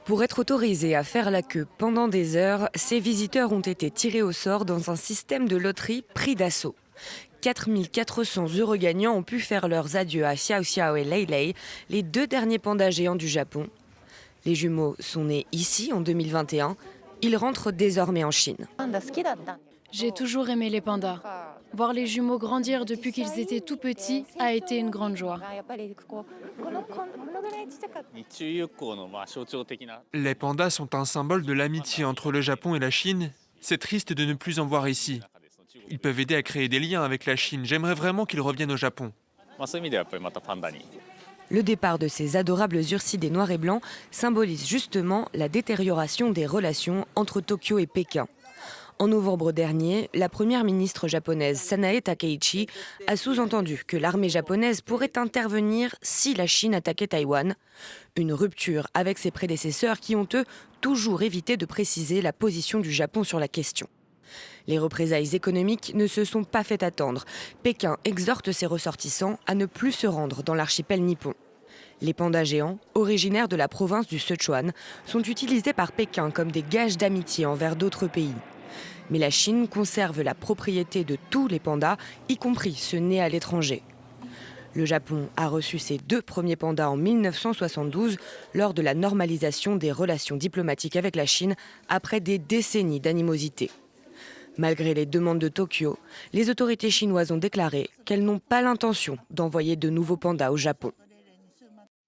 Pour être autorisés à faire la queue pendant des heures, ces visiteurs ont été tirés au sort dans un système de loterie pris d'assaut. 4 400 heureux gagnants ont pu faire leurs adieux à Xiao Xiao et Lei Lei, les deux derniers pandas géants du Japon. Les jumeaux sont nés ici en 2021. Ils rentrent désormais en Chine. J'ai toujours aimé les pandas. Voir les jumeaux grandir depuis qu'ils étaient tout petits a été une grande joie. Les pandas sont un symbole de l'amitié entre le Japon et la Chine. C'est triste de ne plus en voir ici. Ils peuvent aider à créer des liens avec la Chine. J'aimerais vraiment qu'ils reviennent au Japon. Le départ de ces adorables ursidés noirs et blancs symbolise justement la détérioration des relations entre Tokyo et Pékin. En novembre dernier, la première ministre japonaise Sanae Takeichi a sous-entendu que l'armée japonaise pourrait intervenir si la Chine attaquait Taïwan. Une rupture avec ses prédécesseurs qui ont, eux, toujours évité de préciser la position du Japon sur la question. Les représailles économiques ne se sont pas fait attendre. Pékin exhorte ses ressortissants à ne plus se rendre dans l'archipel nippon. Les pandas géants, originaires de la province du Sichuan, sont utilisés par Pékin comme des gages d'amitié envers d'autres pays. Mais la Chine conserve la propriété de tous les pandas, y compris ceux nés à l'étranger. Le Japon a reçu ses deux premiers pandas en 1972 lors de la normalisation des relations diplomatiques avec la Chine après des décennies d'animosité. Malgré les demandes de Tokyo, les autorités chinoises ont déclaré qu'elles n'ont pas l'intention d'envoyer de nouveaux pandas au Japon.